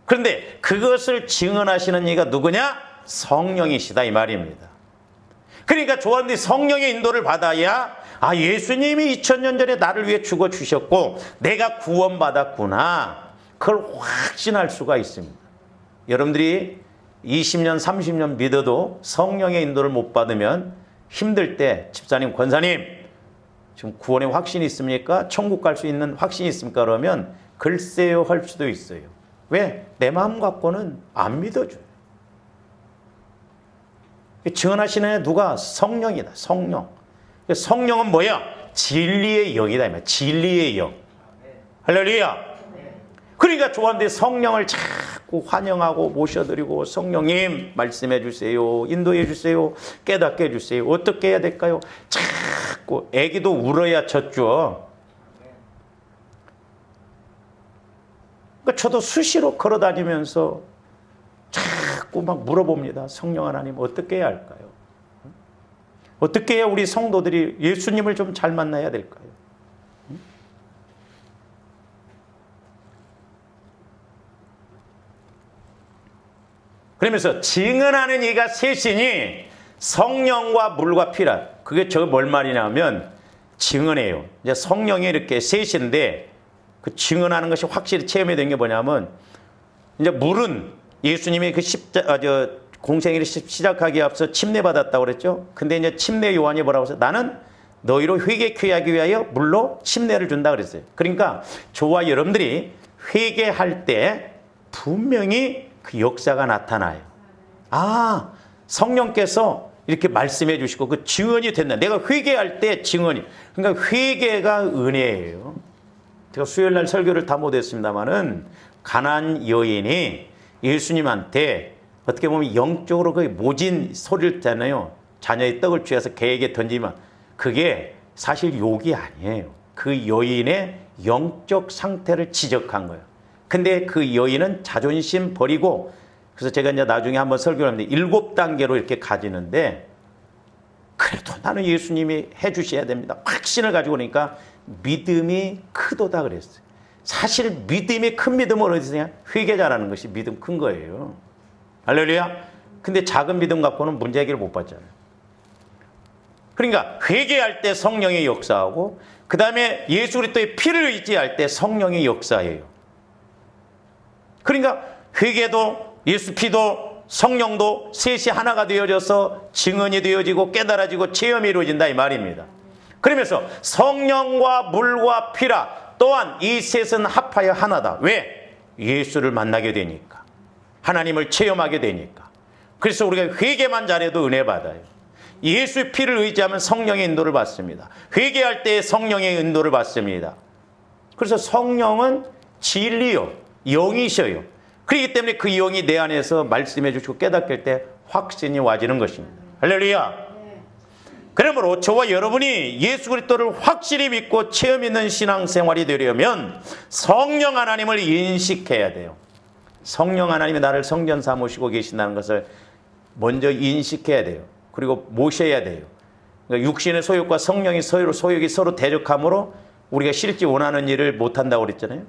S1: 그런데 그것을 증언하시는 이가 누구냐? 성령이시다 이 말입니다. 그러니까 좋아하는데 성령의 인도를 받아야 예수님이 2000년 전에 나를 위해 죽어주셨고 내가 구원받았구나. 그걸 확신할 수가 있습니다. 여러분들이 20년, 30년 믿어도 성령의 인도를 못 받으면 힘들 때 집사님, 권사님 지금 구원의 확신이 있습니까? 천국 갈 수 있는 확신이 있습니까? 그러면 글쎄요 할 수도 있어요. 왜? 내 마음 갖고는 안 믿어줘요. 증언하시는 누가? 성령이다. 성령. 성령은 뭐야? 진리의 영이다. 진리의 영. 할렐루야. 그러니까 좋아하는데 성령을 자꾸 환영하고 모셔드리고 성령님 말씀해 주세요. 인도해 주세요. 깨닫게 해 주세요. 어떻게 해야 될까요? 자꾸 애기도 울어야 젖죠. 그러니까 저도 수시로 걸어다니면서 자꾸 막 물어봅니다. 성령 하나님 어떻게 해야 할까요? 어떻게 해야 우리 성도들이 예수님을 좀 잘 만나야 될까요? 그러면서 증언하는 이가 셋이니 성령과 물과 피라. 그게 저 뭘 말이냐면 증언해요. 이제 성령이 이렇게 셋인데 그 증언하는 것이 확실히 체험이 된 게 뭐냐면 이제 물은 예수님이 그 공생애를 시작하기에 앞서 침례받았다고 그랬죠. 근데 이제 침례 요한이 뭐라고 했어요? 나는 너희로 회개케 하기 위하여 물로 침례를 준다 그랬어요. 그러니까 저와 여러분들이 회개할 때 분명히 그 역사가 나타나요. 성령께서 이렇게 말씀해 주시고 그 증언이 된다. 내가 회개할 때 증언이. 그러니까 회개가 은혜예요. 제가 수요일 날 설교를 다 못했습니다만은 가나안 여인이 예수님한테 어떻게 보면 영적으로 그 모진 소리를 듣잖아요. 자녀의 떡을 취해서 개에게 던지면 그게 사실 욕이 아니에요. 그 여인의 영적 상태를 지적한 거예요. 근데 그 여인은 자존심 버리고, 그래서 제가 이제 나중에 한번 설교를 하는데 7단계로 이렇게 가지는데, 그래도 나는 예수님이 해주셔야 됩니다. 확신을 가지고 그러니까 믿음이 크도다 그랬어요. 사실 믿음이 큰 믿음은 어디서 냐 회개자라는 것이 믿음 큰 거예요. 할렐루야. 근데 작은 믿음 갖고는 문제 해결 못 받잖아요. 그러니까 회개할 때 성령이 역사하고, 그 다음에 예수 그리스도의 피를 의지할 때 성령이 역사해요. 그러니까 회개도 예수 피도 성령도 셋이 하나가 되어져서 증언이 되어지고 깨달아지고 체험이 이루어진다 이 말입니다. 그러면서 성령과 물과 피라 또한 이 셋은 합하여 하나다. 왜? 예수를 만나게 되니까. 하나님을 체험하게 되니까. 그래서 우리가 회개만 잘해도 은혜 받아요. 예수의 피를 의지하면 성령의 인도를 받습니다. 회개할 때 성령의 인도를 받습니다. 그래서 성령은 진리요, 영이셔요. 그렇기 때문에 그 영이 내 안에서 말씀해 주시고 깨닫게 할 때 확신이 와지는 것입니다. 할렐루야. 그러므로 저와 여러분이 예수 그리스도를 확실히 믿고 체험 있는 신앙생활이 되려면 성령 하나님을 인식해야 돼요. 성령 하나님이 나를 성전 삼으시고 계신다는 것을 먼저 인식해야 돼요. 그리고 모셔야 돼요. 그러니까 육신의 소욕과 성령의 소욕이 서로 대적함으로 우리가 실제 원하는 일을 못한다고 그랬잖아요.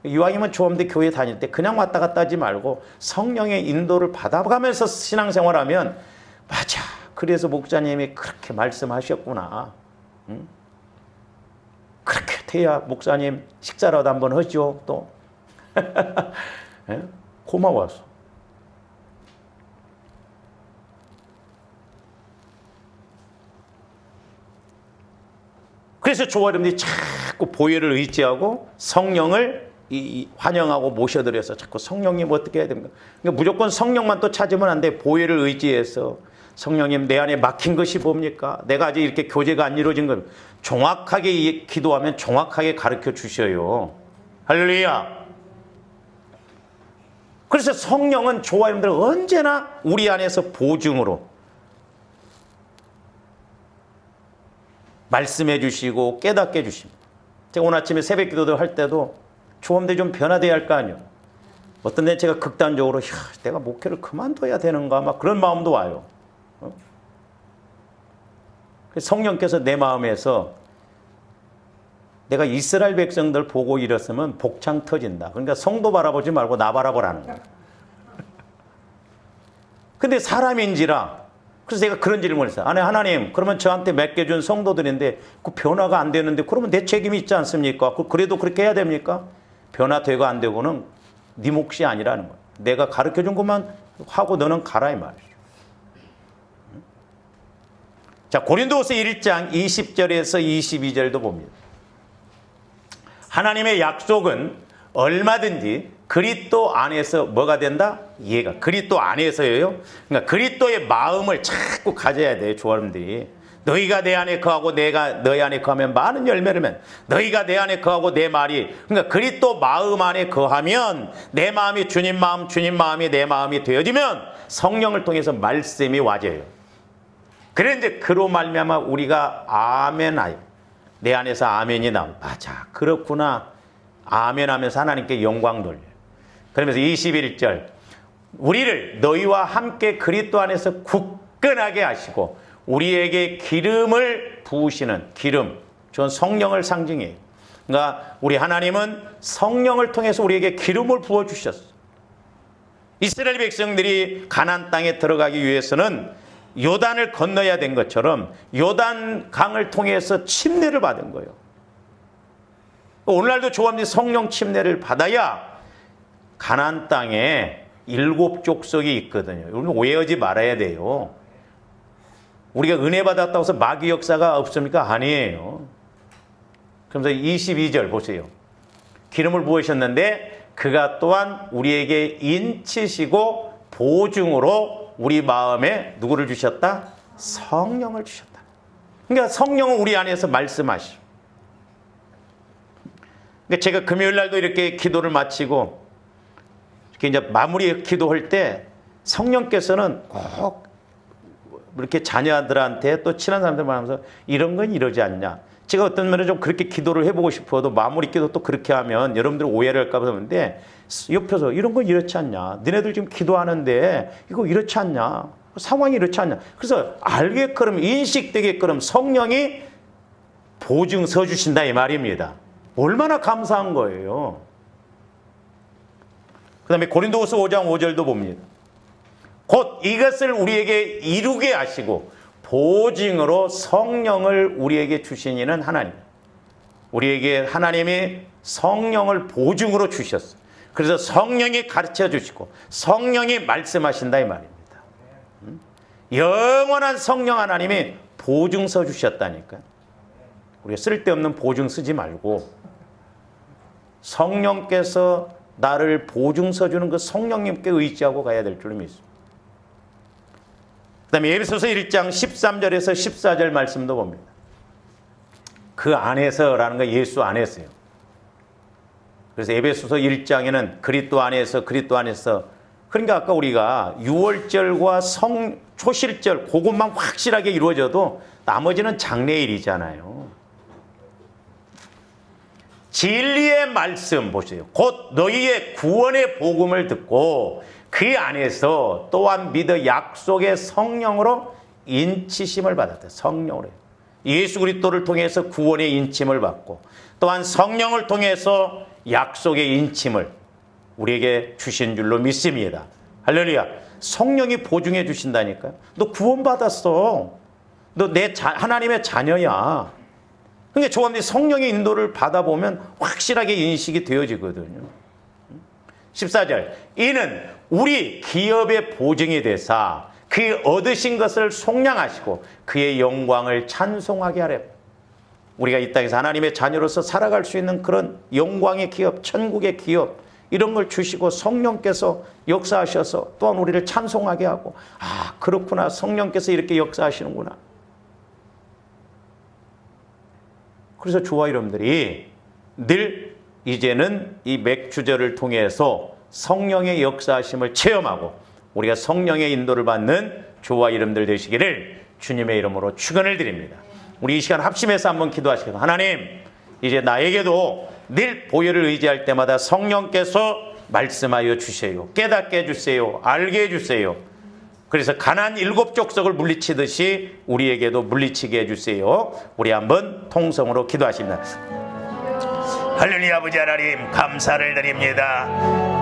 S1: 이왕이면 조합대 교회 다닐 때 그냥 왔다 갔다 하지 말고 성령의 인도를 받아가면서 신앙생활하면, 맞아, 그래서 목사님이 그렇게 말씀하셨구나. 응? 그렇게 돼야 목사님 식사라도 한번 하죠. 또 예? 고마워서. 그래서 저와 여러분들이 자꾸 보혈을 의지하고 성령을 환영하고 모셔드려서 자꾸 성령님 어떻게 해야 됩니까? 그러니까 무조건 성령만 또 찾으면 안 돼. 보혈을 의지해서 성령님 내 안에 막힌 것이 뭡니까? 내가 아직 이렇게 교제가 안 이루어진 걸 정확하게 기도하면 정확하게 가르쳐 주셔요. 할렐루야. 그래서 성령은 저와 여러분들 언제나 우리 안에서 보증으로 말씀해 주시고 깨닫게 해 주십니다. 제가 오늘 아침에 새벽 기도를 할 때도 조금도 좀 변화돼야 할 거 아니에요. 어떤 데 제가 극단적으로 내가 목회를 그만둬야 되는가 막 그런 마음도 와요. 성령께서 내 마음에서 내가 이스라엘 백성들 보고 이랬으면 복창 터진다. 그러니까 성도 바라보지 말고 나 바라보라는 거야. 근데 사람인지라 그래서 제가 그런 질문을 했어요. 아니 하나님, 그러면 저한테 맡겨준 성도들인데 그 변화가 안 되는데 그러면 내 책임이 있지 않습니까? 그래도 그렇게 해야 됩니까? 변화되고 안 되고는 네 몫이 아니라는 거예요. 내가 가르쳐준 것만 하고 너는 가라 이 말이죠. 자, 고린도후서 1장 20절에서 22절도 봅니다. 하나님의 약속은 얼마든지 그리스도 안에서 뭐가 된다? 이해가. 그리스도 안에서예요. 그러니까 그리스도의 마음을 자꾸 가져야 돼요, 조아름들이. 너희가 내 안에 거하고 내가 너희 안에 거하면 많은 열매를 맺는. 너희가 내 안에 거하고 내 말이, 그러니까 그리스도 마음 안에 거하면 내 마음이 주님 마음, 주님 마음이 내 마음이 되어지면 성령을 통해서 말씀이 와져요. 그래 이제 그로 말미암아 우리가 아멘하여 내 안에서 아멘이 나오고, 맞아, 그렇구나, 아멘 하면서 하나님께 영광 돌려요. 그러면서 21절, 우리를 너희와 함께 그리스도 안에서 굳건하게 하시고 우리에게 기름을 부으시는, 기름, 전 성령을 상징해요. 그러니까 우리 하나님은 성령을 통해서 우리에게 기름을 부어주셨어요. 이스라엘 백성들이 가나안 땅에 들어가기 위해서는 요단을 건너야 된 것처럼 요단 강을 통해서 침례를 받은 거예요. 오늘날도 조합님 성령 침례를 받아야 가나안 땅에 7 족속이 있거든요. 여러분 오해하지 말아야 돼요. 우리가 은혜 받았다고 해서 마귀 역사가 없습니까? 아니에요. 그러면서 22절 보세요. 기름을 부으셨는데 그가 또한 우리에게 인치시고 보증으로 우리 마음에 누구를 주셨다? 성령을 주셨다. 그러니까 성령은 우리 안에서 말씀하시죠. 그러니까 제가 금요일 날도 이렇게 기도를 마치고 이렇게 이제 마무리 기도할 때 성령께서는 꼭 이렇게 자녀들한테 또 친한 사람들 만나면서 이런 건 이러지 않냐. 제가 어떤 면에 좀 그렇게 기도를 해보고 싶어도 마무리 기도 또 그렇게 하면 여러분들 오해를 할까 봐 그러는데 옆에서 이런 건 이렇지 않냐. 너네들 지금 기도하는데 이거 이렇지 않냐. 상황이 이렇지 않냐. 그래서 알게끔 인식되게끔 성령이 보증서 주신다 이 말입니다. 얼마나 감사한 거예요. 그 다음에 고린도후서 5장 5절도 봅니다. 곧 이것을 우리에게 이루게 하시고 보증으로 성령을 우리에게 주시니는 하나님. 우리에게 하나님이 성령을 보증으로 주셨어요. 그래서 성령이 가르쳐 주시고 성령이 말씀하신다 이 말입니다. 영원한 성령 하나님이 보증서 주셨다니까요. 우리가 쓸데없는 보증 쓰지 말고 성령께서 나를 보증서 주는 그 성령님께 의지하고 가야 될 줄 믿습니다. 그 다음에 에베소서 1장 13절에서 14절 말씀도 봅니다. 그 안에서라는 거 예수 안에서요. 그래서 에베소서 1장에는 그리스도 안에서 그러니까 아까 우리가 유월절과 초실절 그것만 확실하게 이루어져도 나머지는 장래일이잖아요. 진리의 말씀 보세요. 곧 너희의 구원의 복음을 듣고 그 안에서 또한 믿어 약속의 성령으로 인치심을 받았다. 성령으로. 예수 그리스도를 통해서 구원의 인침을 받고 또한 성령을 통해서 약속의 인침을 우리에게 주신 줄로 믿습니다. 할렐루야. 성령이 보증해 주신다니까요. 너 구원받았어. 너 하나님의 자녀야. 그러니까 조금씩 성령의 인도를 받아보면 확실하게 인식이 되어지거든요. 14절. 이는 우리 기업의 보증이 되사 그 얻으신 것을 속량하시고 그의 영광을 찬송하게 하려. 우리가 이 땅에서 하나님의 자녀로서 살아갈 수 있는 그런 영광의 기업, 천국의 기업 이런 걸 주시고 성령께서 역사하셔서 또한 우리를 찬송하게 하고 아 그렇구나 성령께서 이렇게 역사하시는구나. 그래서 저와 여러분들이 늘 이제는 이 맥주절을 통해서 성령의 역사하심을 체험하고 우리가 성령의 인도를 받는 저와 여러분들 되시기를 주님의 이름으로 축원을 드립니다. 우리 이 시간 합심해서 한번 기도하시겠습니다. 하나님 이제 나에게도 늘 보혈을 의지할 때마다 성령께서 말씀하여 주세요. 깨닫게 해주세요. 알게 해주세요. 그래서 가나안 7 족속을 물리치듯이 우리에게도 물리치게 해주세요. 우리 한번 통성으로 기도하십니다. 할렐루야. 아버지 하나님 감사를 드립니다.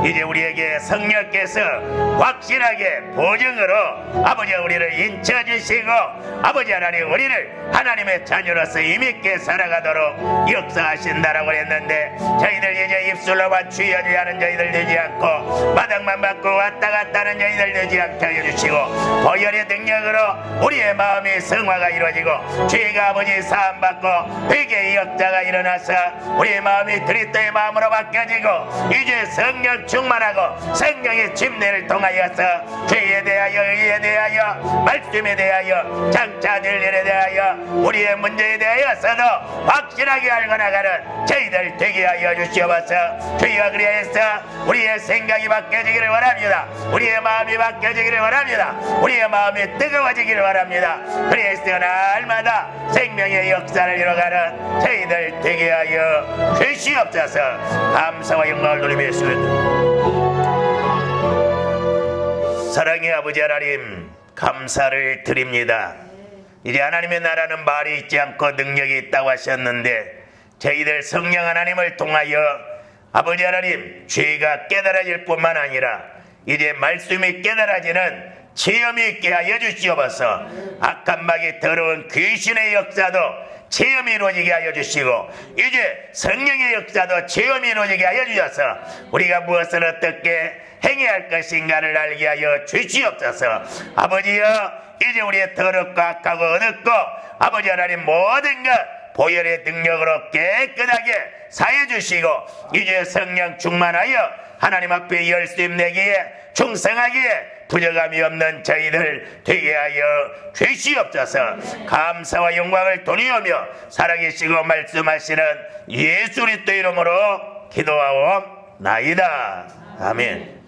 S1: 이제 우리에게 성령께서 확실하게 보증으로 아버지 우리를 인쳐주시고 아버지 하나님 우리를 하나님의 자녀로서 힘있게 살아가도록 역사하신다라고 했는데 저희들 이제 입술로만 주여주여 하는 저희들 되지 않고 마당만 받고 왔다 갔다 하는 저희들 되지 않게 하여 주시고 보혈의 능력으로 우리의 마음이 성화가 이루어지고 죄가 아버지 사함받고 회개의 역사가 일어나서 우리의 마음이 그리스도의 마음으로 바뀌어지고 이제 성령 충만하고 성령의 침례를 통하여서 죄에 대하여 의에 대하여 말씀에 대하여 장차 될 일에 대하여 우리의 문제에 대하여서도 확실하게 알고 나가는 저희들 되게 하여 주시옵소서. 주여 그리하여서 우리의 생각이 바뀌어지기를 원합니다. 우리의 마음이 바뀌어지기를 원합니다. 우리의 마음이 뜨거워지기를 원합니다. 그리하여서 날마다 생명의 역사를 이뤄가는 저희들 되게 하여 주시옵소서. 감사와 영광을 돌리며 예수를 사랑의 아버지 하나님 감사를 드립니다. 이제 하나님의 나라는 말이 있지 않고 능력이 있다고 하셨는데 저희들 성령 하나님을 통하여 아버지 하나님 죄가 깨달아질 뿐만 아니라 이제 말씀이 깨달아지는 체험이 있게 하여 주시옵소서. 악한 마귀 더러운 귀신의 역사도 체험이 이루어지게 하여 주시고 이제 성령의 역사도 체험이 이루어지게 하여 주셔서 우리가 무엇을 어떻게 행해야 할 것인가를 알게 하여 주시옵소서. 아버지여 이제 우리의 더럽고 악하고 어둡고 아버지 하나님 모든 것 보혈의 능력으로 깨끗하게 사해 주시고 이제 성령 충만하여 하나님 앞에 열심 내기에 충성하기에 부족함이 없는 저희들 되게 하여 주시옵소서. 감사와 영광을 돌리오며 살아계시고 말씀하시는 예수 그리스도 이름으로 기도하옵나이다. 아멘.